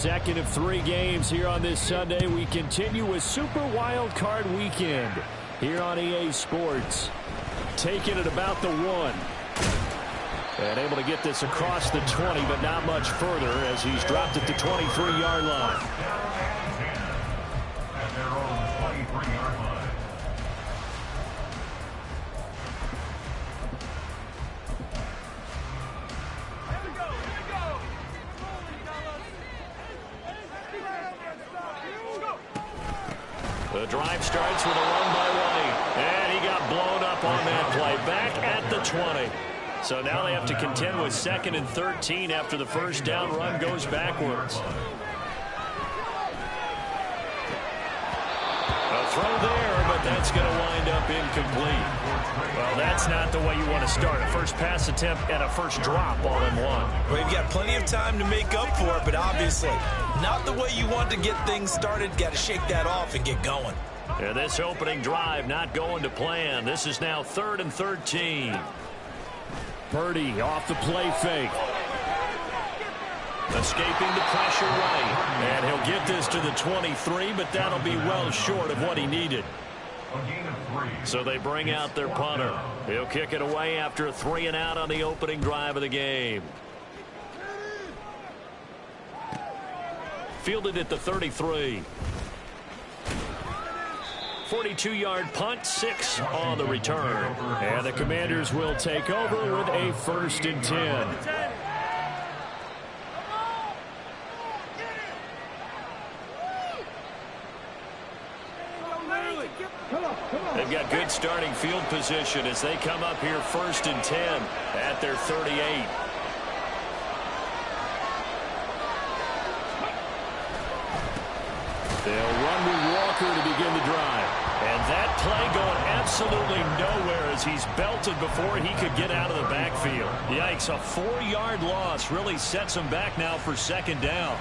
Second of 3 games here on this Sunday. We continue with Super Wild Card Weekend here on EA Sports. Taking it about the 1. And able to get this across the 20, but not much further as he's dropped at the 23-yard line. The drive starts with a run by White, and he got blown up on that play. Back at the 20. So now they have to contend with 2nd and 13 after the first down run goes backwards. A throw there, but that's going to wind up incomplete. Well, that's not the way you want to start. A first pass attempt and a first drop all in one. Well, you've got plenty of time to make up for it, but obviously not the way you want to get things started. Got to shake that off and get going. Yeah, this opening drive not going to plan. This is now 3rd and 13. Purdy off the play fake. Escaping the pressure right. And he'll get this to the 23, but that'll be well short of what he needed. So they bring out their punter. He'll kick it away after a 3 and out on the opening drive of the game. Fielded at the 33. 42-yard punt, 6 on the return. And the Commanders will take over with a 1st and 10. They've got good starting field position as they come up here 1st and 10 at their 38. They'll run with Walker to begin the drive. And that play going absolutely nowhere as he's belted before he could get out of the backfield. Yikes, a 4-yard loss really sets him back now for 2nd down.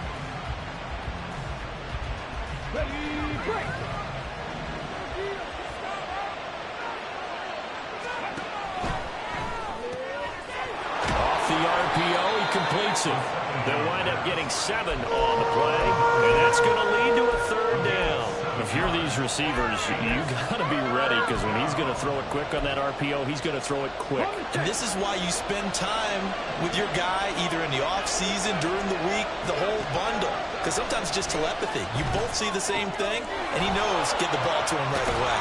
Off the RPO, he completes it. They'll wind up getting 7 on the play, and that's going to lead to a 3rd down. If you're these receivers, you got to be ready because when he's going to throw it quick on that RPO, he's going to throw it quick. And this is why you spend time with your guy either in the offseason, during the week, the whole bundle. Because sometimes it's just telepathy. You both see the same thing, and he knows get the ball to him right away.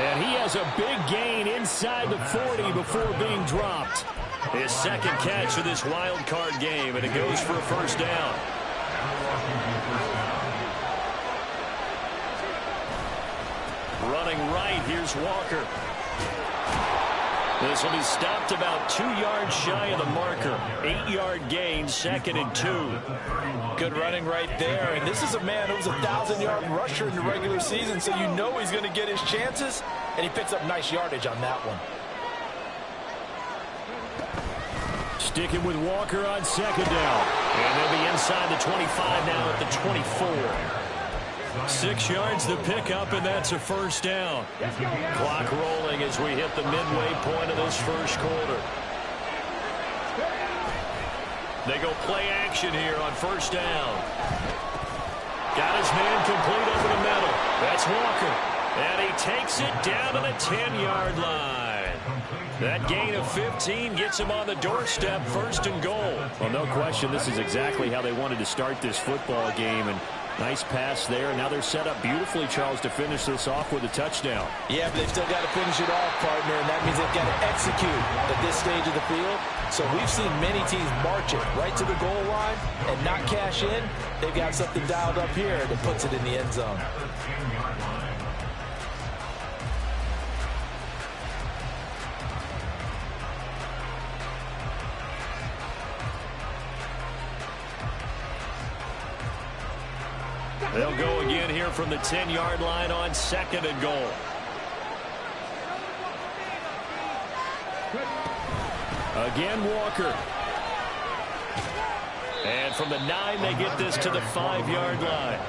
And he has a big gain inside the 40 before being dropped. His 2nd catch of this wild card game, and it goes for a 1st down. Running right, here's Walker. This will be stopped about 2 yards shy of the marker. 8-yard gain, 2nd and 2. Good running right there. And this is a man who was a 1,000-yard rusher in the regular season, so you know he's going to get his chances, and he picks up nice yardage on that one. Sticking with Walker on 2nd down. And they'll be inside the 25 now at the 24. 6 yards the pickup, and that's a 1st down. Clock rolling as we hit the midway point of this 1st quarter. They go play action here on 1st down. Got his man complete over the middle. That's Walker. And he takes it down to the 10-yard line. That gain of 15 gets him on the doorstep, 1st and goal. Well, no question, this is exactly how they wanted to start this football game. And nice pass there. Now they're set up beautifully, Charles, to finish this off with a touchdown. Yeah, but they've still got to finish it off, partner, and that means they've got to execute at this stage of the field. So we've seen many teams march it right to the goal line and not cash in. They've got something dialed up here that puts it in the end zone. They'll go again here from the 10-yard line on 2nd and goal. Again, Walker. And from the 9, they get this to the 5-yard line.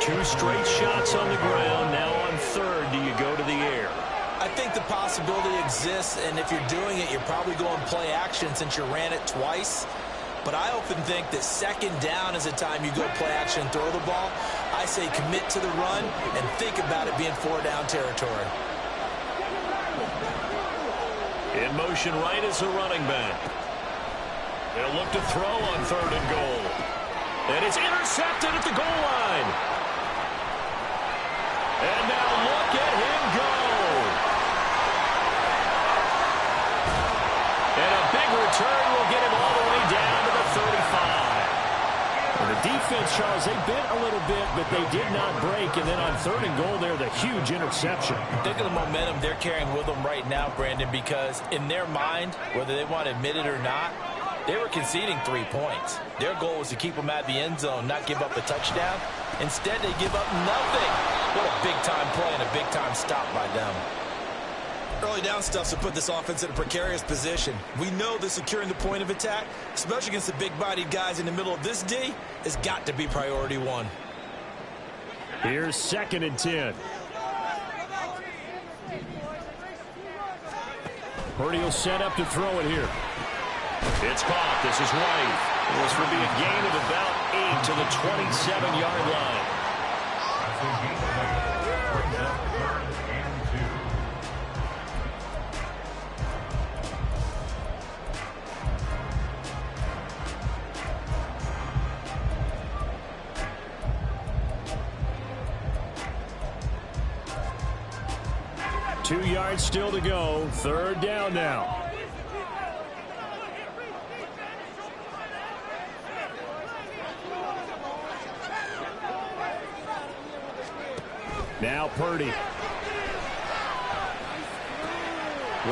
2 straight shots on the ground. Now on 3rd, do you go to the air? I think the possibility exists, and if you're doing it, you're probably going play action since you ran it twice. but I often think that second down is a time you go play action and throw the ball. I say commit to the run and think about it being 4-down territory. In motion right is the running back. They'll look to throw on 3rd and goal. And it's intercepted at the goal line. And now look at him go. And a big return will get him all the way down to the 35. And the defense, Charles, they bit a little bit, but they did not break. And then on 3rd and goal there, the huge interception. Think of the momentum they're carrying with them right now, Brandon, because in their mind, whether they want to admit it or not, they were conceding 3 points. Their goal was to keep them at the end zone, not give up a touchdown. Instead, they give up nothing. What a big-time play and a big-time stop by them. Early down stuff to put this offense in a precarious position. We know that securing the point of attack, especially against the big-bodied guys in the middle of this D, has got to be priority one. Here's 2nd and 10. Purdy will set up to throw it here. It's caught. This is White. It was for being a gain of about 8 to the 27-yard line. Two yards still to go. 3rd down now. Now Purdy. Working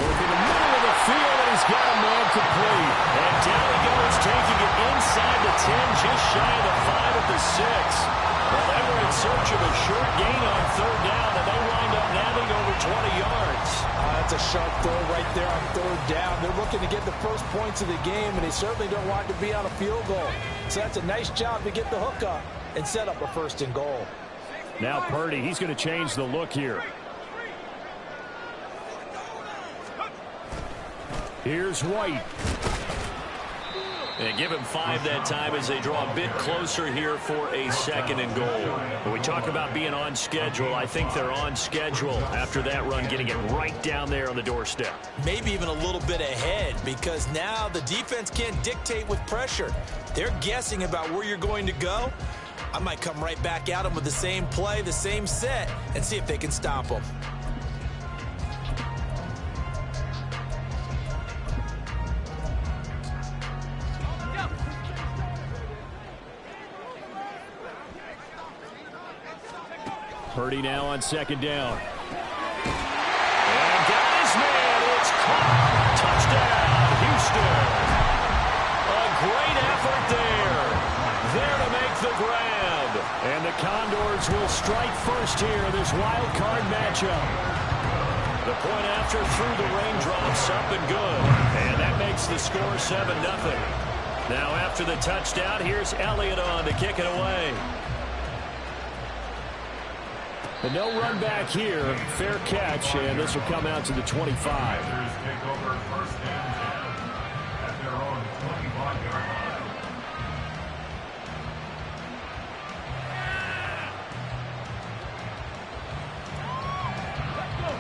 the middle of the field, and he's got a man complete. And down he goes, taking it inside the 10, just shy of the 5 at the 6. Well, they were in search of a short gain on 3rd down, and they wind up nabbing over 20 yards. That's a sharp throw right there on 3rd down. They're looking to get the first points of the game, and they certainly don't want to be on a field goal. So that's a nice job to get the hook up and set up a 1st and goal. Now Purdy, he's going to change the look here. Here's White. And give him 5 that time as they draw a bit closer here for a 2nd and goal. When we talk about being on schedule, I think they're on schedule after that run, getting it right down there on the doorstep. Maybe even a little bit ahead, because now the defense can't dictate with pressure. They're guessing about where you're going to go. I might come right back at them with the same play, the same set, and see if they can stop them. Purdy now on 2nd down. And got his man. It's caught. Touchdown, Houston. A great effort there. There to make the grab. And the Condors will strike first here in this wild card matchup. The point after through the raindrops, up and good. And that makes the score 7-0. Now after the touchdown, here's Elliott on to kick it away. And no run back here. Fair catch, and this will come out to the 25.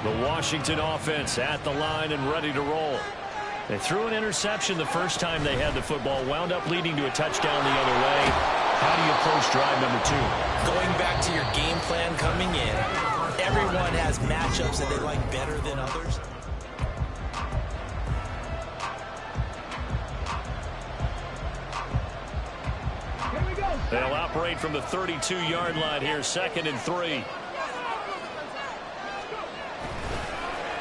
The Washington offense at the line and ready to roll. They threw an interception the first time they had the football, wound up leading to a touchdown the other way. How do you approach drive number 2? Going back to your game plan coming in, everyone has matchups that they like better than others. They'll operate from the 32-yard line here, 2nd and 3.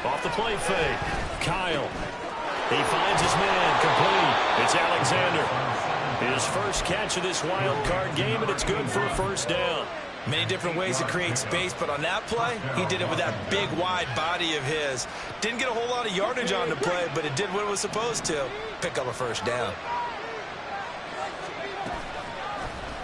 Off the play fake. Kyle. He finds his man complete. It's Alexander. His first catch of this wild card game, and it's good for a 1st down. Many different ways to create space, but on that play, he did it with that big, wide body of his. Didn't get a whole lot of yardage on the play, but it did what it was supposed to. Pick up a 1st down.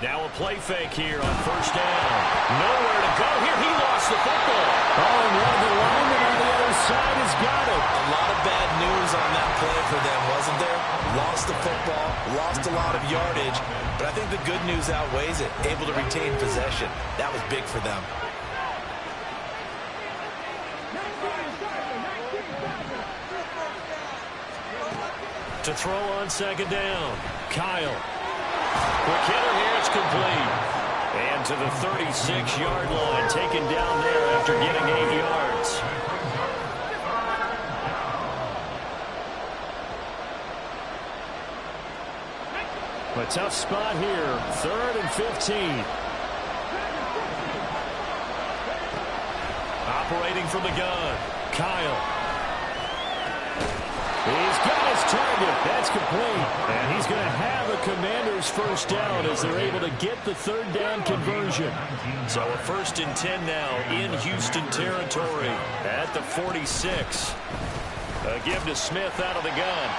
Now a play fake here on first down. Nowhere to go here. He lost the football. Oh, and one of the linemen on the other side has got it. A lot of bad news on that play for them, wasn't there? Lost the football, lost a lot of yardage, but I think the good news outweighs it. Able to retain possession. That was big for them. To throw on second down. Kyle. Quick hitter here. It's complete. And to the 36-yard line. Taken down there after getting 8 yards. A tough spot here. 3rd and 15. Operating from the gun. Kyle. He's got his target. That's complete. And he's going to have a Commander's first down as they're able to get the 3rd down conversion. So a 1st and 10 now in Houston territory at the 46. A give to Smith out of the gun.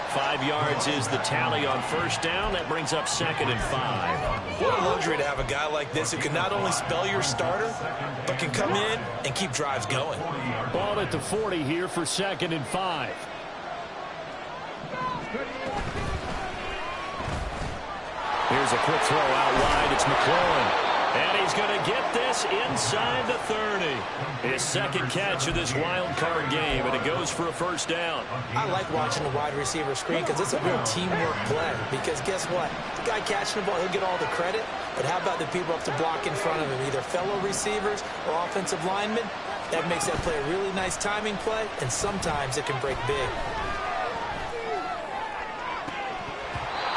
5 yards is the tally on first down. That brings up 2nd and 5. What a luxury to have a guy like this who can not only spell your starter, but can come in and keep drives going. Ball at the 40 here for 2nd and 5. Here's a quick throw out wide. It's McLaurin. And he's going to get this inside the 30. His 2nd catch of this wild card game, and it goes for a first down. I like watching the wide receiver screen because it's a real teamwork play. Because guess what? The guy catching the ball, he'll get all the credit. But how about the people up to block in front of him, either fellow receivers or offensive linemen? That makes that play a really nice timing play, and sometimes it can break big.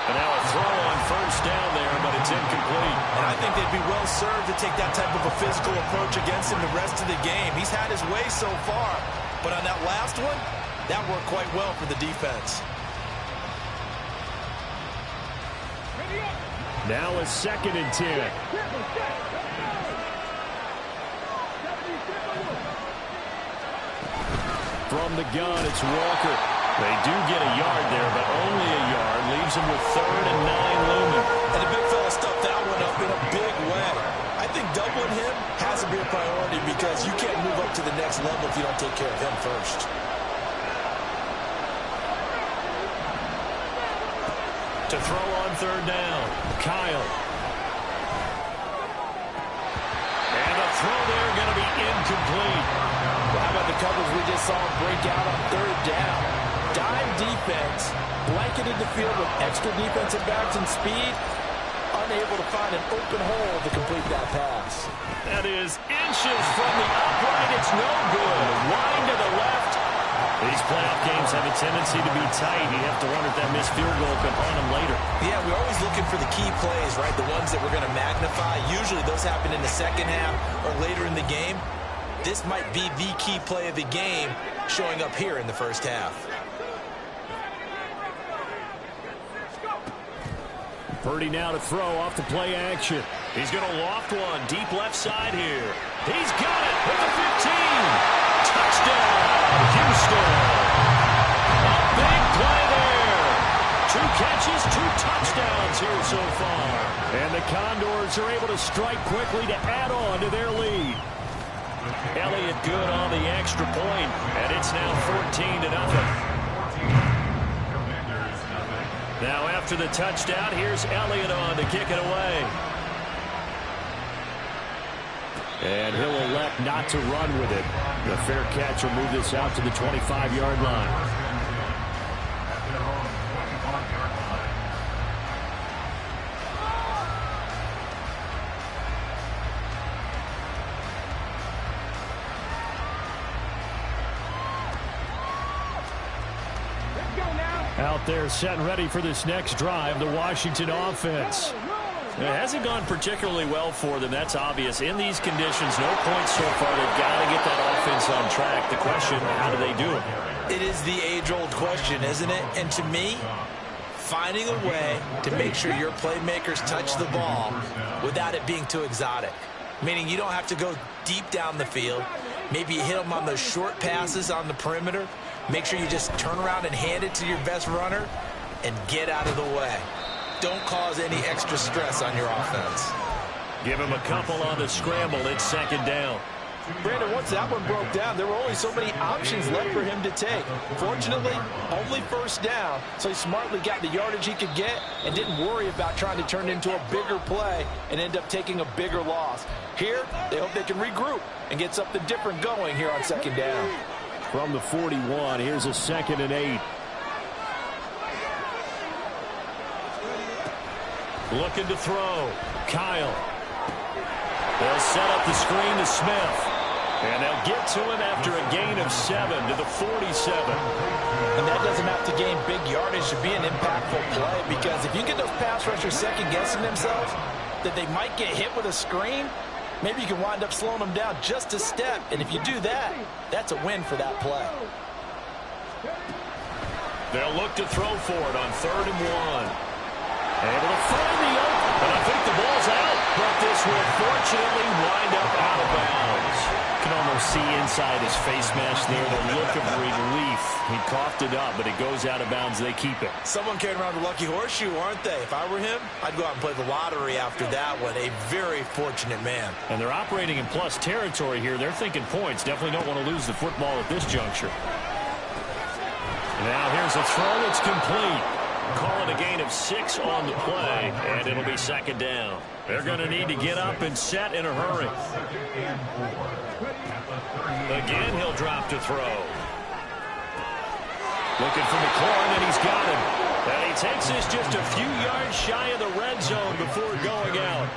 And now a throw on first down there, but it's incomplete. And I think they'd be well served to take that type of a physical approach against him the rest of the game. He's had his way so far, but on that last one, that worked quite well for the defense. Now a 2nd and 10. From the gun, it's Walker. They do get a yard there, but only a yard. Leaves them with 3rd and 9 looming. And the big fella stuffed that one up in a big way. I think doubling him has to be a priority because you can't move up to the next level if you don't take care of him first. To throw on 3rd down, Kyle. And the throw there going to be incomplete. How about the coverage we just saw him break out on 3rd down? Dime defense, blanketed the field with extra defensive backs and speed, unable to find an open hole to complete that pass. That is inches from the upright. It's no good. Wide to the left. These playoff games have a tendency to be tight. You have to wonder if that missed field goal could haunt them later. Yeah, we're always looking for the key plays, right? The ones that we're going to magnify. Usually those happen in the second half or later in the game. This might be the key play of the game showing up here in the first half. Purdy now to throw off the play action. He's going to loft one deep left side here. He's got it at the 15. Touchdown, Houston. A big play there. 2 catches, 2 touchdowns here so far. And the Condors are able to strike quickly to add on to their lead. Elliott good on the extra point, and it's now 14-0. Now after the touchdown, here's Elliott on to kick it away. And he'll elect not to run with it. The fair catch will move this out to the 25-yard line. Out there set and ready for this next drive, the Washington offense. It hasn't gone particularly well for them, that's obvious. In these conditions, no points so far. They've got to get that offense on track. The question, how do they do it? It is the age-old question, isn't it? And to me, finding a way to make sure your playmakers touch the ball without it being too exotic. Meaning you don't have to go deep down the field. Maybe you hit them on those short passes on the perimeter. Make sure you just turn around and hand it to your best runner and get out of the way. don't cause any extra stress on your offense. Give him a couple on the scramble. It's second down. Brandon, once that one broke down, there were only so many options left for him to take. Fortunately, only first down, so he smartly got the yardage he could get and didn't worry about trying to turn it into a bigger play and end up taking a bigger loss. Here, they hope they can regroup and get something different going here on second down. From the 41, here's a 2nd and 8. Looking to throw. Kyle. They'll set up the screen to Smith. And they'll get to him after a gain of 7 to the 47. And that doesn't have to gain big yardage to be an impactful play, because if you get those pass rushers second-guessing themselves that they might get hit with a screen, maybe you can wind up slowing them down just a step. And if you do that, that's a win for that play. They'll look to throw for it on 3rd and 1. Able to find the open, but I think the ball's out. But this will fortunately wind up out of bounds. You can almost see inside his face mask there the look of relief. He coughed it up, but it goes out of bounds. They keep it. Someone carrying around the lucky horseshoe, aren't they? If I were him, I'd go out and play the lottery after that one. A very fortunate man. And they're operating in plus territory here. They're thinking points. Definitely don't want to lose the football at this juncture. Now here's a throw. It's complete. Calling a gain of 6 on the play, and it'll be second down. They're going to need to get up and set in a hurry. Again, he'll drop to throw. Looking for McLaurin, and he's got him. And he takes this just a few yards shy of the red zone before going out.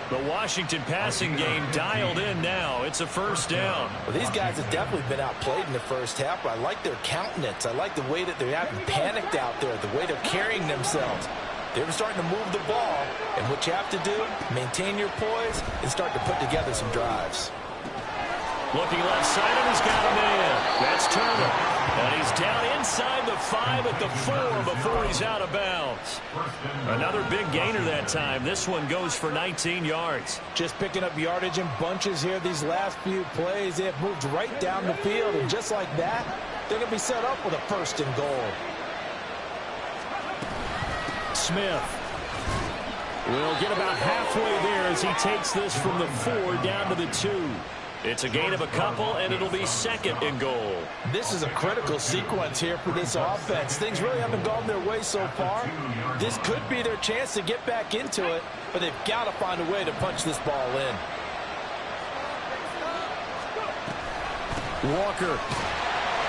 The Washington passing game dialed in now. It's a first down. Well, these guys have definitely been outplayed in the first half, but I like their countenance. I like the way that they haven't panicked out there, the way they're carrying themselves. They're starting to move the ball, and what you have to do, maintain your poise and start to put together some drives. Looking left side, and he's got a man. That's Turner. And he's down inside the 5 at the 4 before he's out of bounds. Another big gainer that time. This one goes for 19 yards. Just picking up yardage in bunches here these last few plays. They have moved right down the field, and just like that, they're going to be set up with a 1st and goal. Smith will get about halfway there as he takes this from the 4 down to the 2. It's a gain of a couple, and it'll be 2nd and goal. This is a critical sequence here for this offense. Things really haven't gone their way so far. This could be their chance to get back into it, but they've got to find a way to punch this ball in. Walker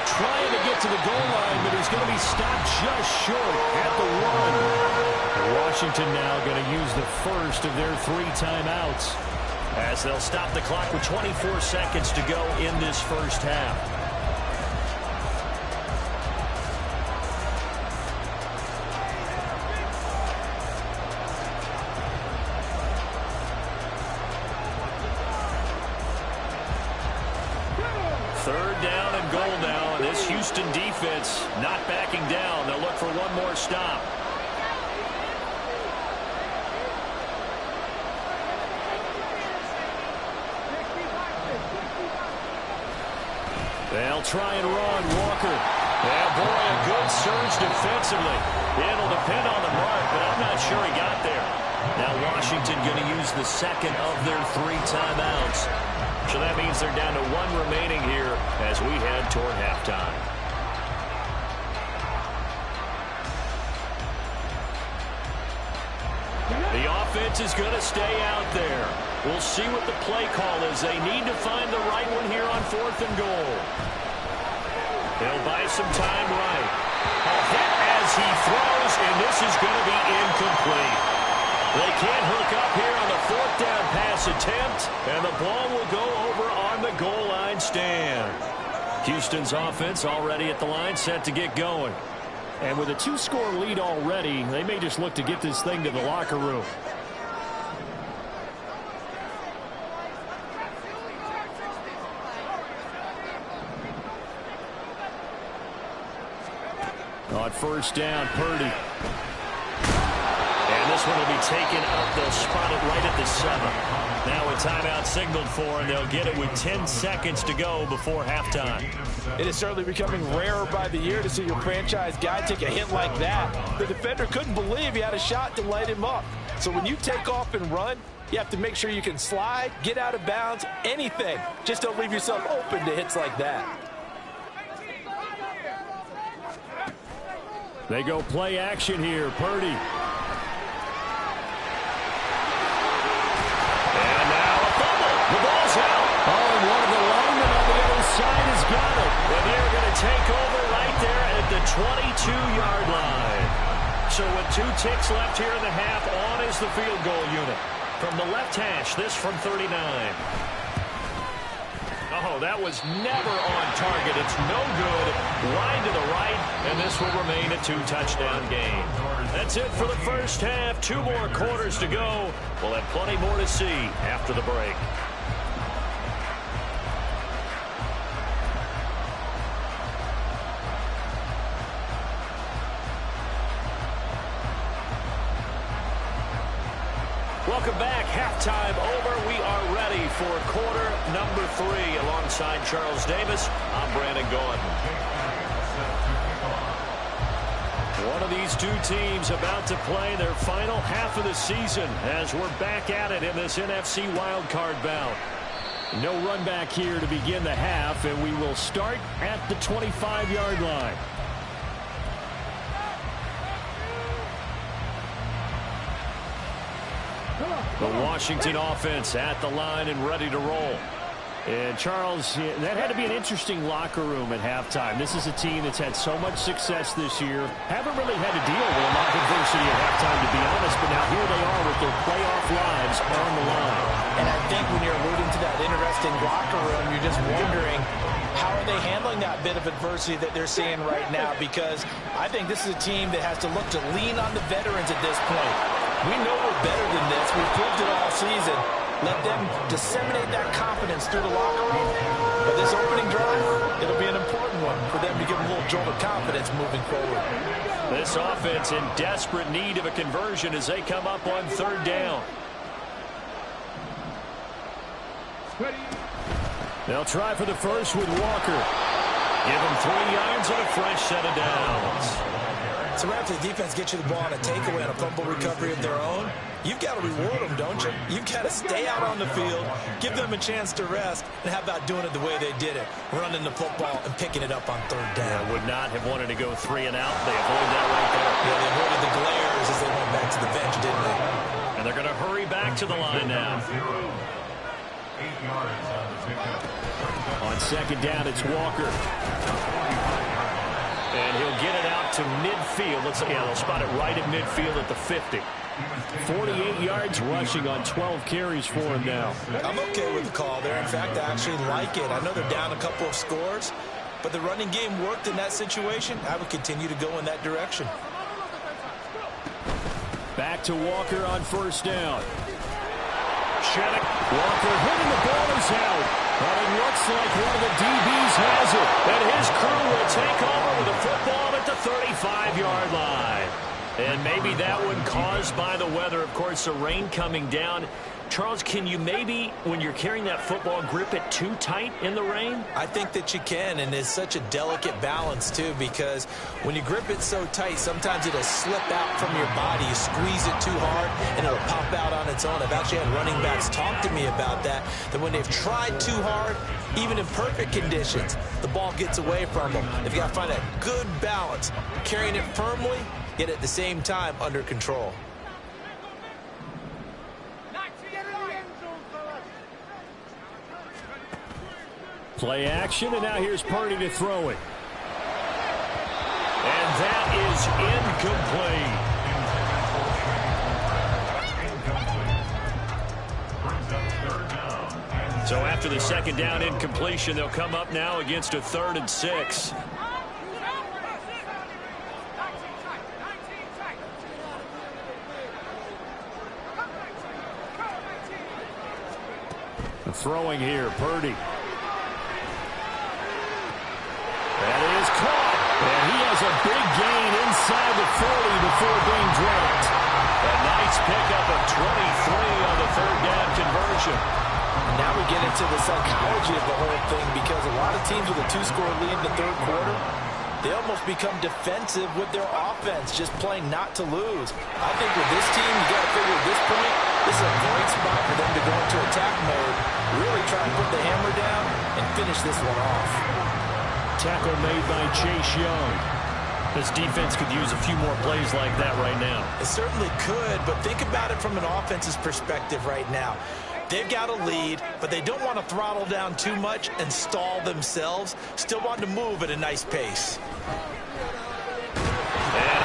trying to get to the goal line, but he's going to be stopped just short at the 1. Washington now going to use the first of their 3 timeouts, as they'll stop the clock with 24 seconds to go in this first half. Third down and goal now, and this Houston defense not backing down. They'll look for one more stop. They'll try and run. Walker. Yeah, boy, a good surge defensively. It'll depend on the mark, but I'm not sure he got there. Now Washington going to use the 2nd of their 3 timeouts. So that means they're down to 1 remaining here as we head toward halftime. The offense is going to stay out there. We'll see what the play call is. They need to find the right one here on 4th and goal. They'll buy some time right. A hit as he throws, and this is going to be incomplete. They can't hook up here on the 4th down pass attempt, and the ball will go over on the goal line stand. Houston's offense already at the line, set to get going. And with a 2-score lead already, they may just look to get this thing to the locker room. On first down, Purdy. And this one will be taken up. They'll spot it right at the 7. Now it's timeout signaled for, and they'll get it with 10 seconds to go before halftime. It is certainly becoming rarer by the year to see your franchise guy take a hit like that. The defender couldn't believe he had a shot to light him up. So when you take off and run, you have to make sure you can slide, get out of bounds, anything. Just don't leave yourself open to hits like that. They go play action here. Purdy. And now a fumble. The ball's out. Oh, and one of the linemen on the other side has got it. And they're going to take over right there at the 22-yard line. So with 2 ticks left here in the half, on is the field goal unit. From the left hash, this from 39. Oh, that was never on target. It's no good. Line to the right, and this will remain a 2-touchdown game. That's it for the first half. 2 more quarters to go. We'll have plenty more to see after the break. Welcome back. Halftime over. We are ready for quarter number 3. Alongside Charles Davis, I'm Brandon Gordon. One of these 2 teams about to play their final half of the season as we're back at it in this NFC wildcard bout. No run back here to begin the half, and we will start at the 25-yard line. The Washington offense at the line and ready to roll. And, Charles, that had to be an interesting locker room at halftime. This is a team that's had so much success this year. Haven't really had to deal with a lot of adversity at halftime, to be honest, but now here they are with their playoff lives on the line. And I think when you're alluding to that interesting locker room, you're just wondering, how are they handling that bit of adversity that they're seeing right now? Because I think this is a team that has to look to lean on the veterans at this point. We know we're better than this. We've proved it all season. Let them disseminate that confidence through the locker room. But this opening drive, it'll be an important one for them to give them a little jolt of confidence moving forward. This offense in desperate need of a conversion as they come up on 3rd down. They'll try for the first with Walker. Give him 3 yards and a fresh set of downs. So after the defense gets you the ball on a takeaway and a fumble recovery of their own, you've got to reward them, don't you? You've got to stay out on the field, give them a chance to rest, and how about doing it the way they did it, running the football and picking it up on 3rd down. Yeah, would not have wanted to go 3 and out. They avoided that right there. Yeah, they avoided the glares as they went back to the bench, didn't they? And they're going to hurry back to the line now. 8 yards on the pickup. On 2nd down, it's Walker. And he'll get it out to midfield. They'll spot it right at midfield at the 50. 48 yards rushing on 12 carries for him now. I'm okay with the call there. In fact, I actually like it. I know they're down a couple of scores, but the running game worked in that situation. I would continue to go in that direction. Back to Walker on 1st down. Shannon. Walker hitting the ball is out. But it looks like one of the DBs has it. And his crew will take over with the football at the 35-yard line. And maybe that one caused by the weather. Of course, the rain coming down. Charles, can you maybe, when you're carrying that football, grip it too tight in the rain? I think that you can, and it's such a delicate balance, too, because when you grip it so tight, sometimes it'll slip out from your body. You squeeze it too hard, and it'll pop out on its own. I've actually had running backs talk to me about that when they've tried too hard, even in perfect conditions, the ball gets away from them. They've got to find a good balance, carrying it firmly, yet at the same time under control. Play action, and now here's Purdy to throw it. And that is incomplete. So after the 2nd down incompletion, they'll come up now against a 3rd and 6. The throwing here, Purdy. That is caught. And he has a big gain inside the 40 before being dropped. A nice pickup of 23 on the 3rd down conversion. get into the psychology of the whole thing, because a lot of teams with a 2-score lead in the third quarter, they almost become defensive with their offense, just playing not to lose. I think with this team, you got to figure at this point, this is a great spot for them to go into attack mode, really try and put the hammer down and finish this one off. Tackle made by Chase Young. This defense could use a few more plays like that right now. It certainly could, but think about it from an offense's perspective right now. They've got a lead, but they don't want to throttle down too much and stall themselves. Still want to move at a nice pace. And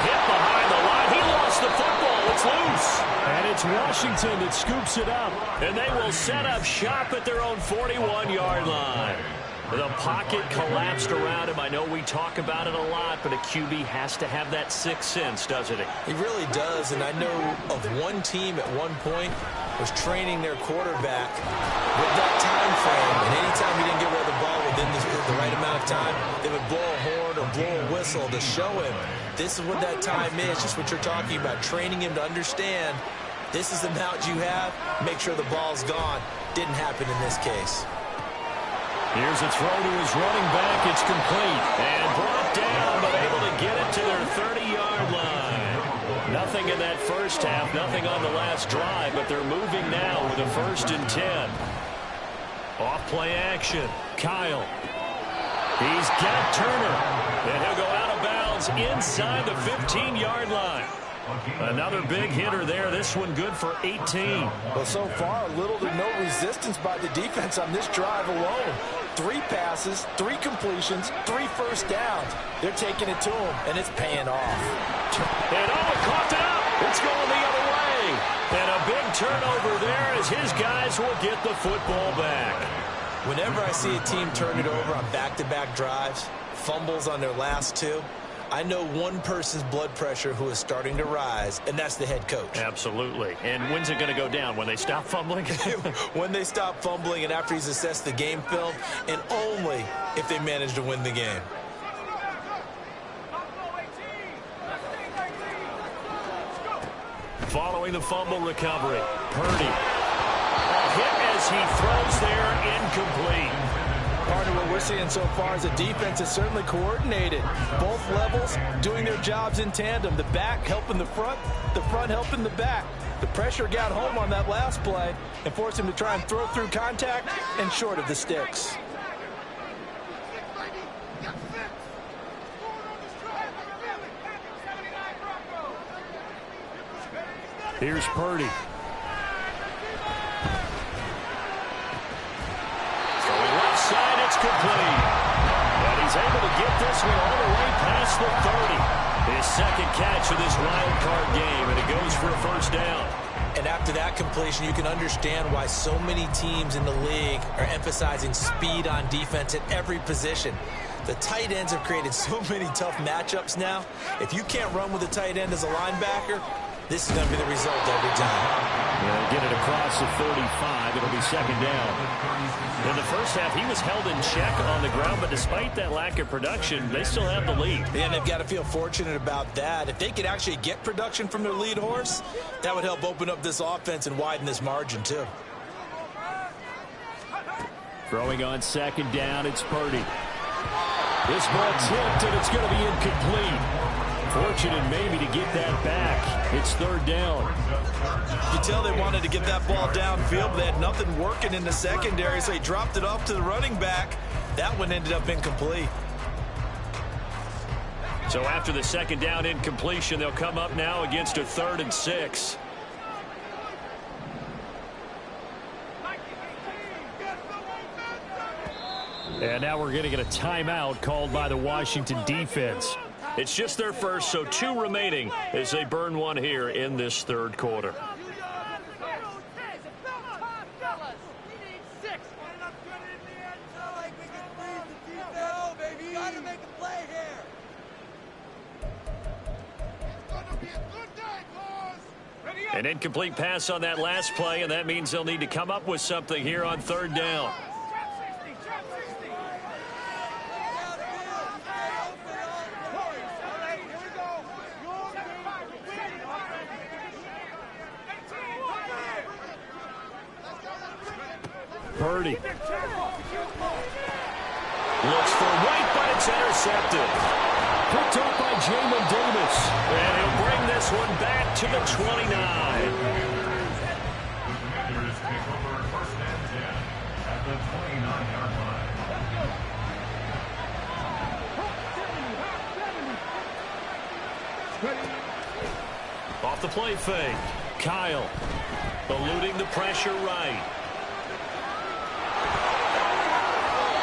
hit behind the line. He lost the football. It's loose. And it's Washington that scoops it up. And they will set up shop at their own 41-yard line. The pocket collapsed around him. I know we talk about it a lot, but a QB has to have that sixth sense, doesn't he? He really does, and I know of one team at one point was training their quarterback with that time frame, and anytime he didn't get rid of the ball within the right amount of time, they would blow a horn or blow a whistle to show him this is what that time is, just what you're talking about, training him to understand this is the amount you have, make sure the ball's gone. Didn't happen in this case. Here's a throw to his running back. It's complete. And brought down, but able to get it to their 30-yard line. Nothing in that first half, nothing on the last drive, but they're moving now with a 1st and 10. Off play action. Kyle. He's got Turner. And he'll go out of bounds inside the 15-yard line. Another big hitter there. This one good for 18. Well, so far, little to no resistance by the defense on this drive alone. 3 passes, 3 completions, 3 first downs. They're taking it to him, and it's paying off. And it coughed it up. It's going the other way. And a big turnover there as his guys will get the football back. Whenever I see a team turn it over on back-to-back drives, fumbles on their last 2, I know one person's blood pressure who is starting to rise, and that's the head coach. Absolutely. And when's it going to go down? When they stop fumbling? When they stop fumbling and after he's assessed the game film, and only if they manage to win the game. Following the fumble recovery, Purdy. A hit as he throws there, incomplete. Partner, what we're seeing so far is the defense is certainly coordinated. Both levels doing their jobs in tandem. The back helping the front helping the back. The pressure got home on that last play and forced him to try and throw through contact and short of the sticks. Here's Purdy. Side, it's complete. And he's able to get this one all the way past the 30. His second catch of this wild card game, and it goes for a 1st down. And after that completion, you can understand why so many teams in the league are emphasizing speed on defense at every position. The tight ends have created so many tough matchups now. If you can't run with a tight end as a linebacker, this is going to be the result every time. Yeah, get it across the 35. It'll be 2nd down. In the first half, he was held in check on the ground, but despite that lack of production, they still have the lead. And they've got to feel fortunate about that. If they could actually get production from their lead horse, that would help open up this offense and widen this margin, too. Throwing on 2nd down, it's Purdy. This ball tipped, and it's going to be incomplete. Fortunate maybe to get that back. It's 3rd down. You tell they wanted to get that ball downfield, but they had nothing working in the secondary, so they dropped it off to the running back. That one ended up incomplete. So after the 2nd down incompletion, they'll come up now against a 3rd and 6. And now we're going to get a timeout called by the Washington defense. It's just their first, so 2 remaining as they burn one here in this 3rd quarter. An incomplete pass on that last play, and that means they'll need to come up with something here on 3rd down. Purdy. Looks for White, but it's intercepted. Picked up by Jamin Davis. And he'll bring this one back to the 29. Commanders take over 1st and 10 at the 29-yard line. Off the play fake. Kyle eluding the pressure right.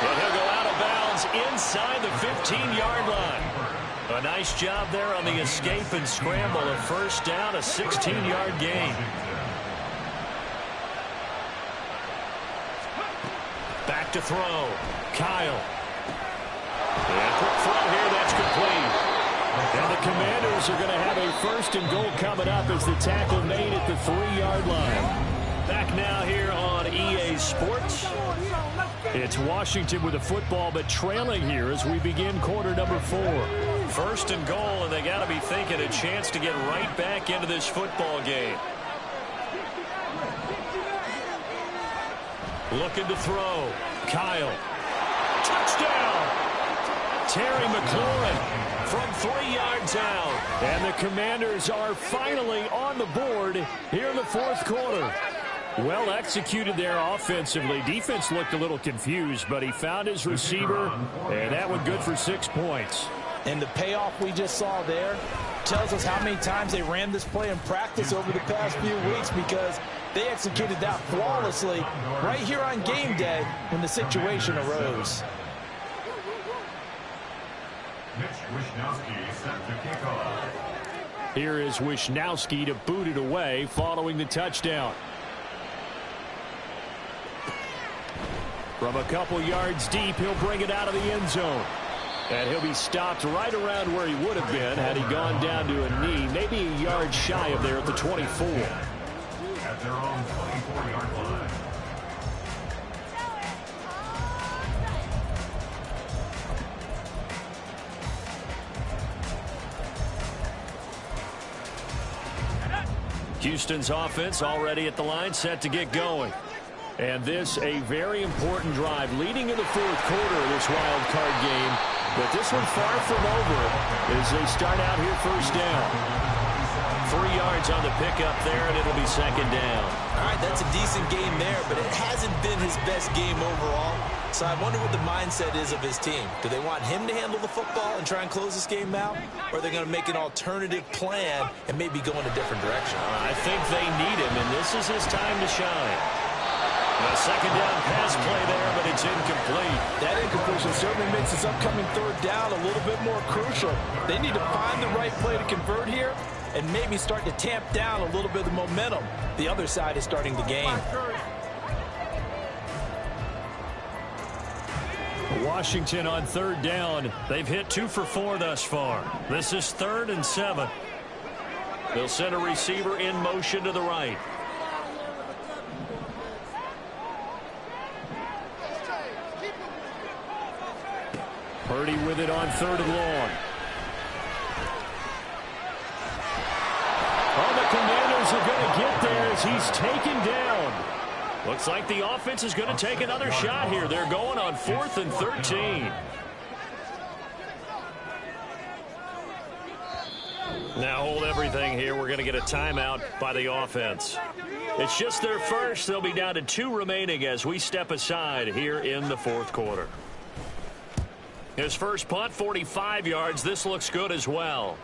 And he'll go out of bounds inside the 15-yard line. A nice job there on the escape and scramble. A 1st down, a 16-yard gain. Back to throw. Kyle. And quick throw here, that's complete. And the Commanders are going to have a 1st and goal coming up as the tackle made at the 3-yard line. Back now here on EA Sports. It's Washington with the football, but trailing here as we begin quarter number 4. 1st and goal, and they got to be thinking a chance to get right back into this football game. Looking to throw. Kyle. Touchdown! Terry McLaurin from 3 yards out. And the Commanders are finally on the board here in the 4th quarter. Well executed there offensively. Defense looked a little confused, but he found his receiver, and that one good for 6 points. And the payoff we just saw there tells us how many times they ran this play in practice over the past few weeks, because they executed that flawlessly right here on game day when the situation arose. Mitch Wishnowsky set to kick off. Here is Wishnowsky to boot it away following the touchdown. From a couple yards deep, he'll bring it out of the end zone. And he'll be stopped right around where he would have been had he gone down to a knee, maybe a yard shy of there at the 24. At their own 24-yard line. Houston's offense already at the line, set to get going. And this a very important drive leading in the 4th quarter of this wild card game. But this one far from over as they start out here 1st down. 3 yards on the pickup there, and it'll be 2nd down. All right, that's a decent game there, but it hasn't been his best game overall. So I wonder what the mindset is of his team. Do they want him to handle the football and try and close this game out? Or are they going to make an alternative plan and maybe go in a different direction? I think they need him, and this is his time to shine. A 2nd down pass play there, but it's incomplete. That incompletion certainly makes this upcoming 3rd down a little bit more crucial. They need to find the right play to convert here and maybe start to tamp down a little bit of the momentum the other side is starting to gain. Washington on 3rd down. They've hit 2 for 4 thus far. This is 3rd and 7. They'll send a receiver in motion to the right. Purdy with it on 3rd and long. Oh, the Commanders are going to get there as he's taken down. Looks like the offense is going to take another shot here. They're going on 4th and 13. Now hold everything here. We're going to get a timeout by the offense. It's just their first. They'll be down to 2 remaining as we step aside here in the 4th quarter. His first punt, 45 yards. This looks good as well.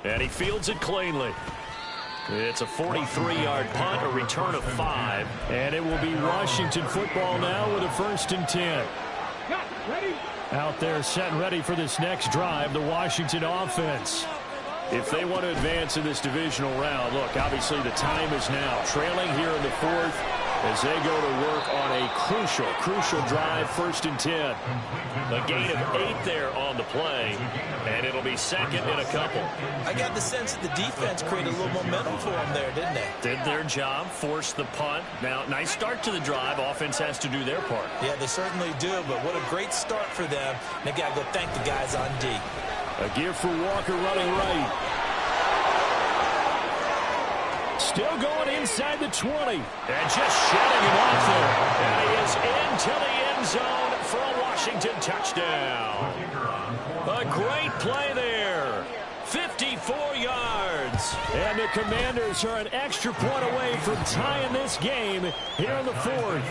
And he fields it cleanly. It's a 43-yard punt, a return of 5. And it will be Washington football now with a 1st and 10. Out there set and ready for this next drive, the Washington offense. If they want to advance in this divisional round, look, obviously the time is now. Trailing here in the 4th as they go to work on a crucial drive, 1st and 10. A gain of 8 there on the play, and it'll be 2nd in a couple. I got the sense that the defense created a little momentum for them there, didn't they? Did their job, forced the punt. Now, nice start to the drive. Offense has to do their part. Yeah, they certainly do, but what a great start for them. They got to go thank the guys on D. A give for Walker running right. Still going inside the 20. And just shedding him off there. And he is into the end zone for a Washington touchdown. A great play there. 54 yards. And the Commanders are an extra point away from tying this game here in the fourth.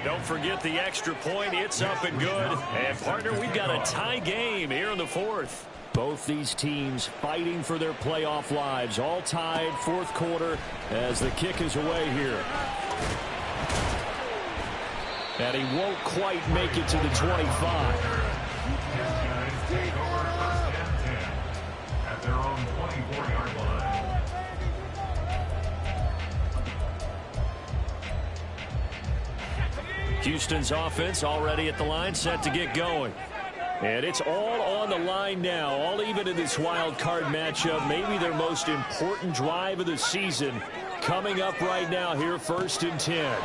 Don't forget the extra point. It's up and good. And, partner, we've got a tie game here in the fourth. Both these teams fighting for their playoff lives. All tied, fourth quarter, as the kick is away here. And he won't quite make it to the 25. Their own 24-yard line. Houston's offense already at the line, set to get going. And it's all on the line now, all even in this wild card matchup. Maybe their most important drive of the season coming up right now here, 1st and 10.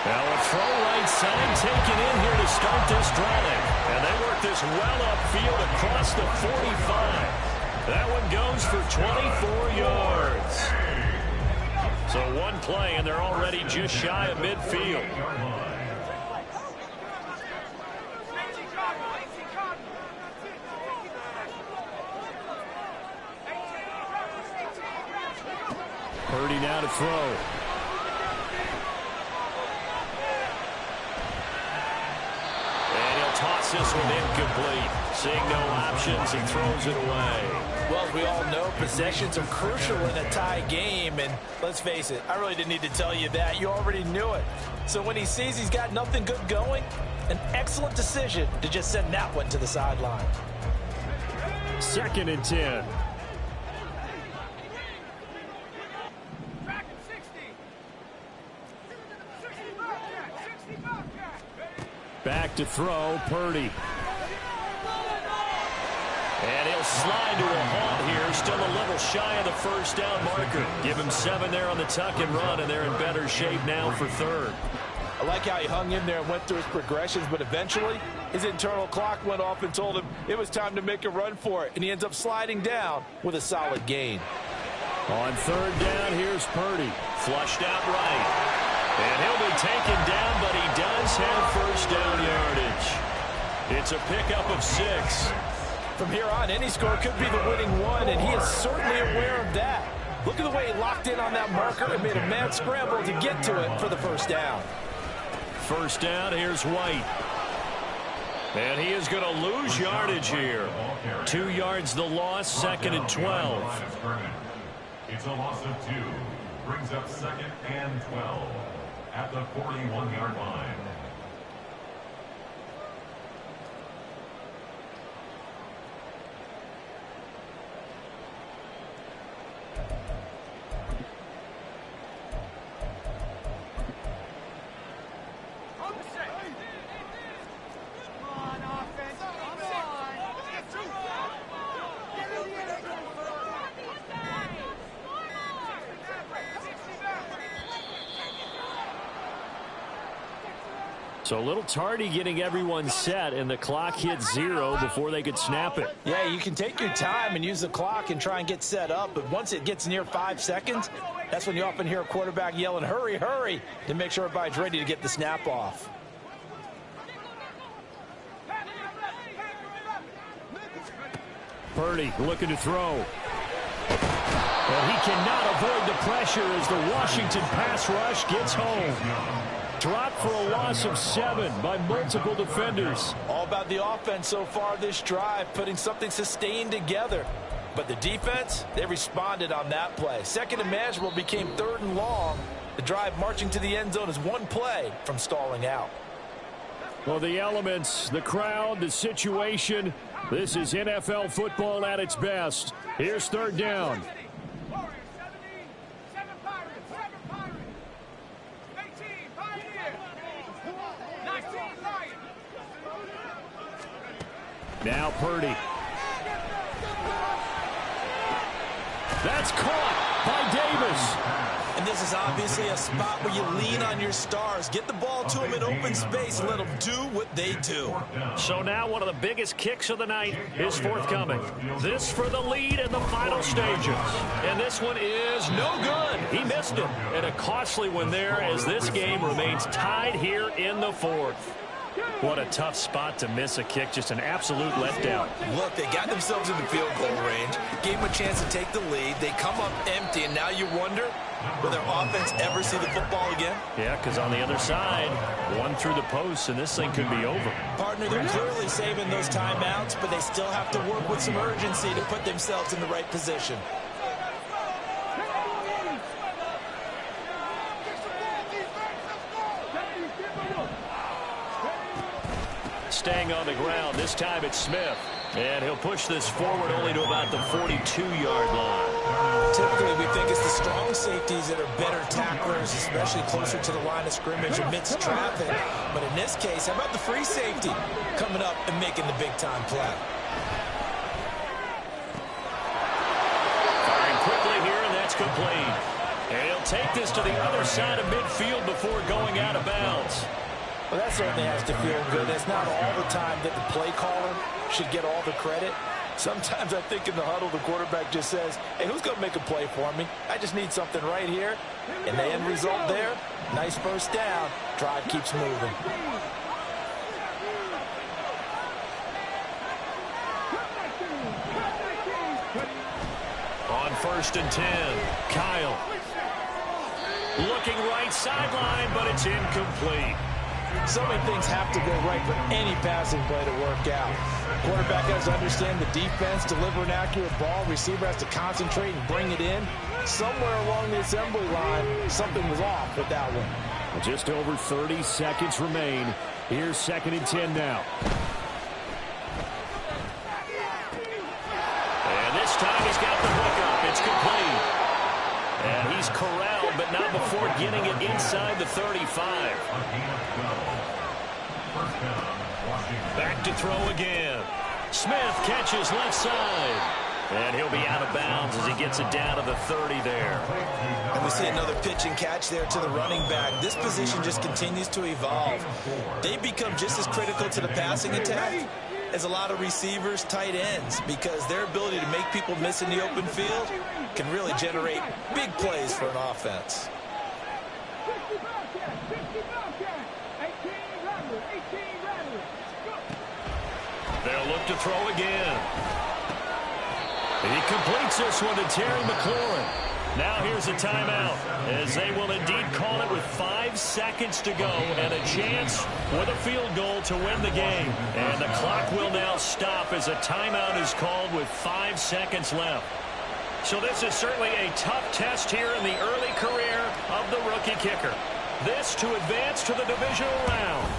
Now a throw right side taken in here to start this drive. And they work this well upfield across the 45. That one goes for 24 yards. So one play, and they're already just shy of midfield. Purdy now to throw. Toss this one incomplete. Seeing no options, he throws it away. Well, as we all know, possessions are crucial in a tie game. And let's face it, I really didn't need to tell you that. You already knew it. So when he sees he's got nothing good going, an excellent decision to just send that one to the sideline. 2nd and 10. Back to throw, Purdy. And he'll slide to a halt here. Still a little shy of the first down marker. Give him 7 there on the tuck and run, and they're in better shape now for 3rd. I like how he hung in there and went through his progressions, but eventually his internal clock went off and told him it was time to make a run for it, and he ends up sliding down with a solid gain. On 3rd down, here's Purdy. Flushed out right. And he'll be taken down, but he does have first down yardage. It's a pickup of 6. From here on, any score could be the winning one, and he is certainly aware of that. Look at the way he locked in on that marker and made a mad scramble to get to it for the first down. 1st down, here's White. And he is going to lose yardage here. 2 yards the loss, 2nd and 12. It's a loss of 2. Brings up 2nd and 12 at the 41-yard line. So a little tardy getting everyone set, and the clock hit 0 before they could snap it. Yeah, you can take your time and use the clock and try and get set up, but once it gets near 5 seconds, that's when you often hear a quarterback yelling, hurry, hurry, to make sure everybody's ready to get the snap off. Purdy looking to throw. And he cannot avoid the pressure as the Washington pass rush gets home. Dropped for a loss of 7 by multiple defenders. All about the offense so far this drive, putting something sustained together. But the defense, they responded on that play. 2nd and manageable became 3rd and long. The drive marching to the end zone is one play from stalling out. Well, the elements, the crowd, the situation, this is NFL football at its best. Here's 3rd down. Now Purdy. That's caught by Davis. And this is obviously a spot where you lean on your stars. Get the ball to them in open space and let them do what they do. So now one of the biggest kicks of the night is forthcoming. This for the lead in the final stages. And this one is no good. He missed it. And a costly one there as this game remains tied here in the fourth. What a tough spot to miss a kick. Just an absolute letdown. Look, they got themselves in the field goal range, gave them a chance to take the lead. They come up empty, and now you wonder, will their offense ever see the football again? Yeah, because on the other side, one through the post, and this thing could be over. Partner, they're clearly saving those timeouts, but they still have to work with some urgency to put themselves in the right position. Staying on the ground. This time it's Smith. And he'll push this forward only to about the 42-yard line. Typically, we think it's the strong safeties that are better tacklers, especially closer to the line of scrimmage amidst traffic. But in this case, how about the free safety coming up and making the big-time play? Firing quickly here, and that's complete. And he'll take this to the other side of midfield before going out of bounds. Well, that certainly has to feel good. It's not all the time that the play caller should get all the credit. Sometimes I think in the huddle, the quarterback just says, hey, who's going to make a play for me? I just need something right here. And the end result there, nice first down. Drive keeps moving. On 1st and 10, Kyle. Looking right sideline, but it's incomplete. So many things have to go right for any passing play to work out. Quarterback has to understand the defense, deliver an accurate ball. Receiver has to concentrate and bring it in. Somewhere along the assembly line, something was off with that one. Just over 30 seconds remain. Here's 2nd and 10 now. And this time he's got the hook up. It's complete. And he's corralled, but not before getting it inside the 35. Back to throw again. Smith catches left side. And he'll be out of bounds as he gets it down to the 30 there. And we see another pitch and catch there to the running back. This position just continues to evolve. They become just as critical to the passing attack as a lot of receivers, tight ends, because their ability to make people miss in the open field can really generate big plays for an offense. They'll look to throw again. He completes this one to Terry McLaurin. Now here's a timeout, as they will indeed call it with 5 seconds to go and a chance with a field goal to win the game. And the clock will now stop as a timeout is called with 5 seconds left. So this is certainly a tough test here in the early career of the rookie kicker. This to advance to the divisional round.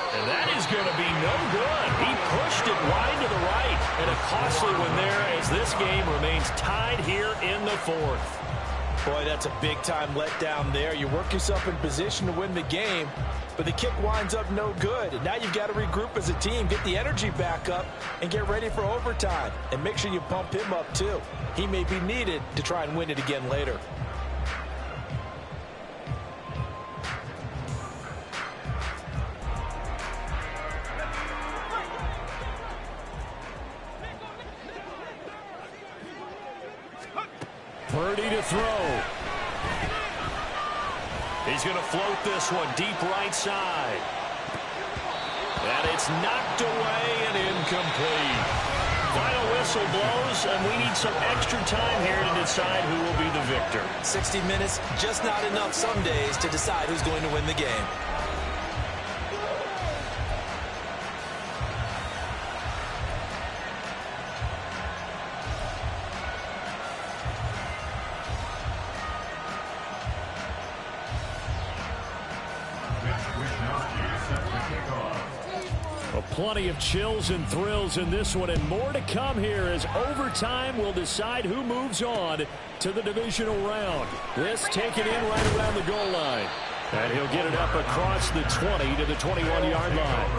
And that is going to be no good. He pushed it wide to the right. And a costly one there as this game remains tied here in the fourth. Boy, that's a big-time letdown there. You work yourself in position to win the game, but the kick winds up no good. And now you've got to regroup as a team, get the energy back up, and get ready for overtime. And make sure you pump him up, too. He may be needed to try and win it again later. Purdy to throw. He's going to float this one deep right side. And it's knocked away and incomplete. Final whistle blows, and we need some extra time here to decide who will be the victor. 60 minutes, just not enough some days to decide who's going to win the game. Plenty of chills and thrills in this one, and more to come here as overtime will decide who moves on to the divisional round. This taken in right around the goal line. And he'll get it up across the 20 to the 21-yard line.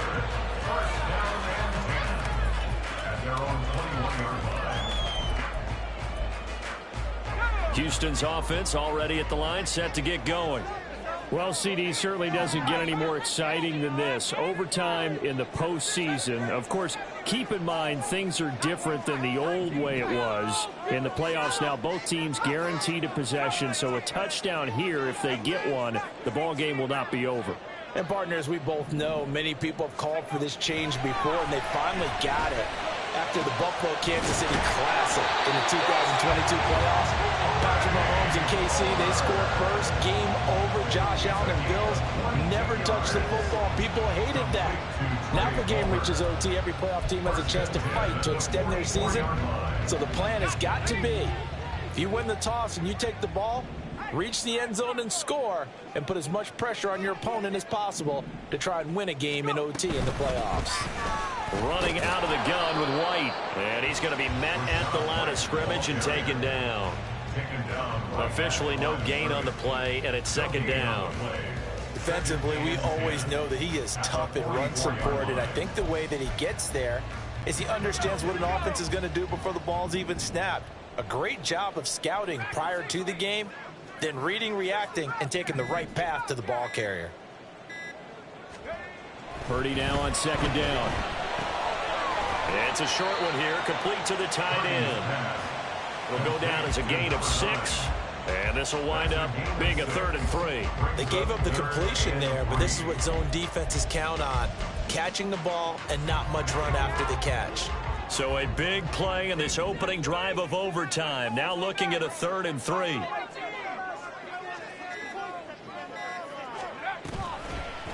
Houston's offense already at the line, set to get going. Well, CD, certainly doesn't get any more exciting than this. Overtime in the postseason. Of course, keep in mind things are different than the old way it was. In the playoffs now, both teams guaranteed a possession, so a touchdown here, if they get one, the ball game will not be over. And partners, we both know many people have called for this change before, and they finally got it. After the Buffalo-Kansas City Classic in the 2022 playoffs, Patrick Mahomes and KC, they scored first. Game over. Josh Allen and Bills never touched the football. People hated that. Now the game reaches OT. Every playoff team has a chance to fight to extend their season. So the plan has got to be, if you win the toss and you take the ball, reach the end zone and score, and put as much pressure on your opponent as possible to try and win a game in OT in the playoffs. Running out of the gun with White. And he's going to be met at the line of scrimmage and taken down. Officially no gain on the play, and it's second down. Defensively, we always know that he is tough in run support, and I think the way that he gets there is he understands what an offense is going to do before the ball's even snapped. A great job of scouting prior to the game, then reading, reacting, and taking the right path to the ball carrier. Purdy now on second down. It's a short one here, complete to the tight end. It'll go down as a gain of 6, and this will wind up being a 3rd and 3. They gave up the completion there, but this is what zone defenses count on, catching the ball and not much run after the catch. So a big play in this opening drive of overtime. Now looking at a 3rd and 3.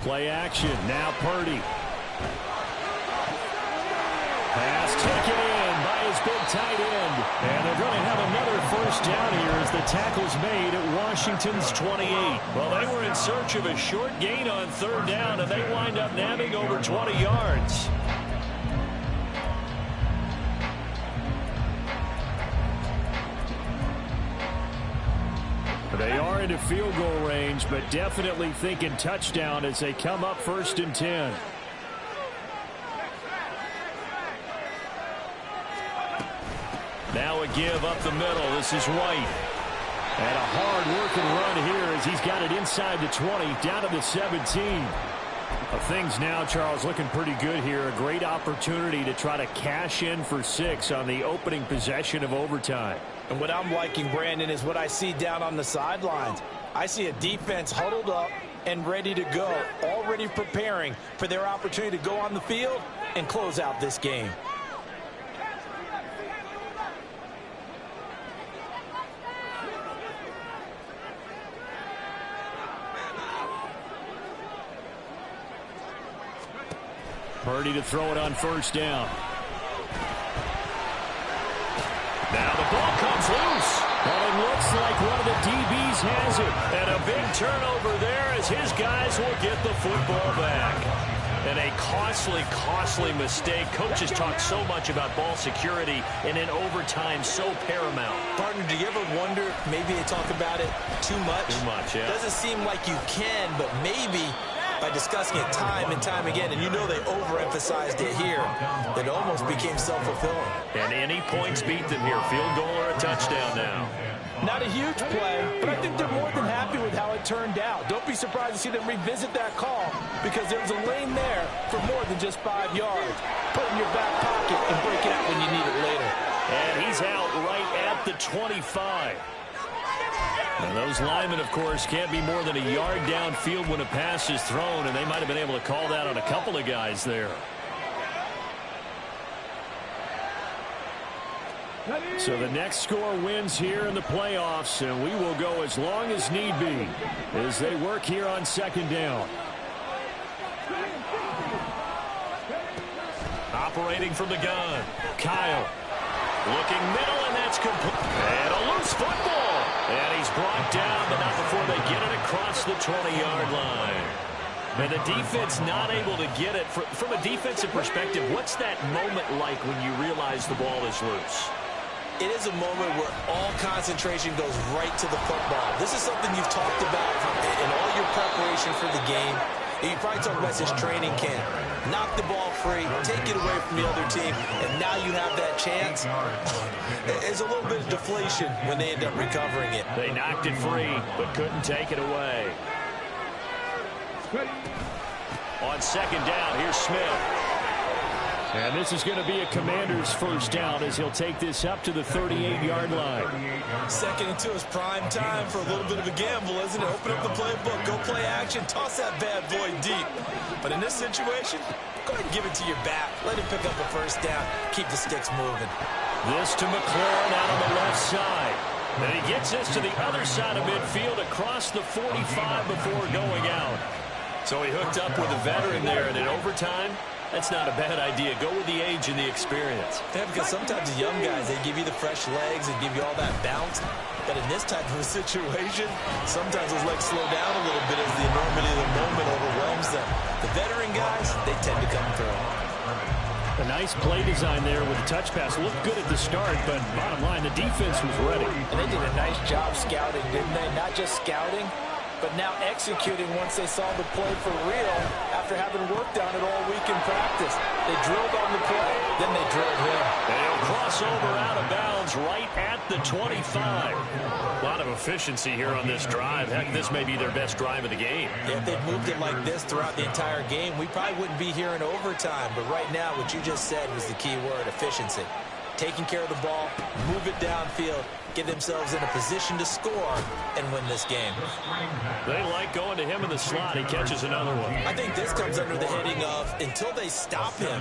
Play action. Now Purdy. Pass taken in by his big tight end. And they're going to have another first down here as the tackle's made at Washington's 28. Well, they were in search of a short gain on 3rd down, and they wind up nabbing over 20 yards. They are into field goal range, but definitely thinking touchdown as they come up 1st and 10. Now a give up the middle. This is White. And a hard-working run here as he's got it inside the 20, down to the 17. Things now, Charles, looking pretty good here. A great opportunity to try to cash in for 6 on the opening possession of overtime. And what I'm liking, Brandon, is what I see down on the sidelines. I see a defense huddled up and ready to go, already preparing for their opportunity to go on the field and close out this game. Purdy to throw it on 1st down. Now the ball comes loose. Well, it looks like one of the DBs has it. And a big turnover there as his guys will get the football back. And a costly mistake. Coaches talk so much about ball security, and in overtime, so paramount. Partner, do you ever wonder, maybe they talk about it too much? Too much, yeah. Doesn't seem like you can, but maybe by discussing it time and time again, and you know they overemphasized it here, that almost became self-fulfilling. And any points beat them here. Field goal or a touchdown now. Not a huge play, but I think they're more than happy with how it turned out. Don't be surprised to see them revisit that call because there was a lane there for more than just 5 yards. Put it in your back pocket and break it out when you need it later. And he's out right at the 25. And those linemen, of course, can't be more than a yard downfield when a pass is thrown, and they might have been able to call that on a couple of guys there. So the next score wins here in the playoffs, and we will go as long as need be as they work here on 2nd down. Operating from the gun, Kyle. Looking middle, and that's complete. And a loose football. And he's brought down, but not before they get it across the 20-yard line. And the defense not able to get it. From a defensive perspective, what's that moment like when you realize the ball is loose? It is a moment where all concentration goes right to the football. This is something you've talked about in all your preparation for the game. You probably talk about his training camp. Knock the ball free, take it away from the other team, and now you have that chance. There's a little bit of deflation when they end up recovering it. They knocked it free, but couldn't take it away. On second down, here's Smith. And this is going to be a Commander's first down as he'll take this up to the 38-yard line. Second and 2 is prime time for a little bit of a gamble, isn't it? Open up the playbook, go play action, toss that bad boy deep. But in this situation, go ahead and give it to your back. Let him pick up a first down. Keep the sticks moving. This to McLaurin out on the left side. And he gets this to the other side of midfield across the 45 before going out. So he hooked up with a veteran there, and in overtime, that's not a bad idea. Go with the age and the experience. Yeah, because sometimes the young guys, they give you the fresh legs and give you all that bounce. But in this type of a situation, sometimes those legs slow down a little bit as the enormity of the moment overwhelms them. The veteran guys, they tend to come through. A nice play design there with the touch pass. Looked good at the start, but bottom line, the defense was ready. And they did a nice job scouting, didn't they? Not just scouting, but now executing once they saw the play for real after having worked on it all week in practice. They drilled on the play, then they drilled him. And he'll cross over out of bounds right at the 25. A lot of efficiency here on this drive. Heck, this may be their best drive of the game. Yeah, if they'd moved it like this throughout the entire game, we probably wouldn't be here in overtime. But right now, what you just said was the key word, efficiency. Taking care of the ball, move it downfield, get themselves in a position to score and win this game. They like going to him in the slot. He catches another one. I think this comes under the heading of until they stop him,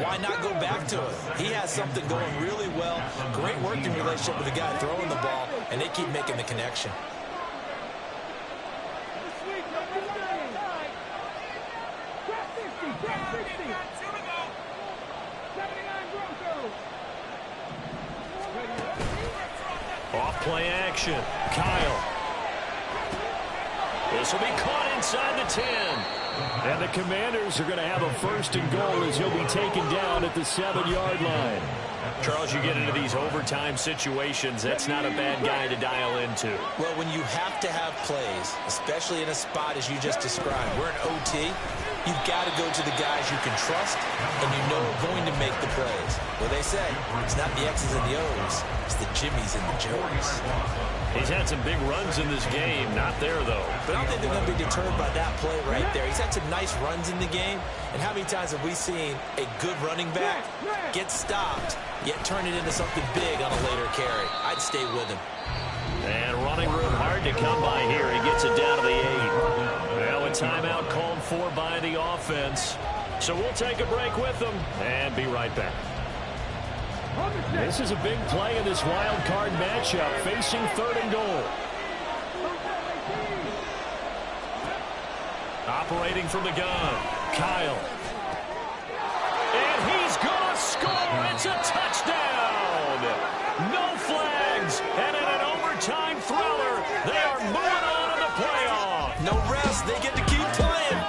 why not go back to it? He has something going really well, great working relationship with the guy throwing the ball, and they keep making the connection. Off play action. Kyle. This will be caught inside the 10. And the Commanders are going to have a first and goal as he'll be taken down at the 7-yard line. Charles, you get into these overtime situations, that's not a bad guy to dial into. Well, when you have to have plays, especially in a spot as you just described, we're in OT, you've got to go to the guys you can trust and you know are going to make the plays. Well, they say it's not the X's and the O's, it's the Jimmys and the Joes. He's had some big runs in this game. Not there, though. But I don't think they're going to be deterred by that play right there. He's had some nice runs in the game. And how many times have we seen a good running back get stopped, yet turn it into something big on a later carry? I'd stay with him. And running room hard to come by here. He gets it down to the 8. Well, a timeout called for by the offense. So we'll take a break with them and be right back. This is a big play in this wild card matchup, facing 3rd and goal. Operating from the gun, Kyle. And he's going to score. It's a touchdown. No flags. And in an overtime thriller, they are moving on in the playoff. No rest. They get to keep playing.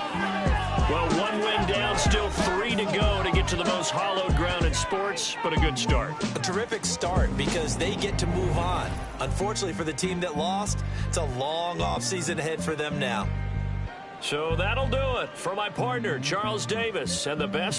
Well, 1 win down, still 3 to go to get to the most hallowed ground in sports, but a good start. A terrific start because they get to move on. Unfortunately for the team that lost, it's a long offseason ahead for them now. So that'll do it for my partner, Charles Davis, and the best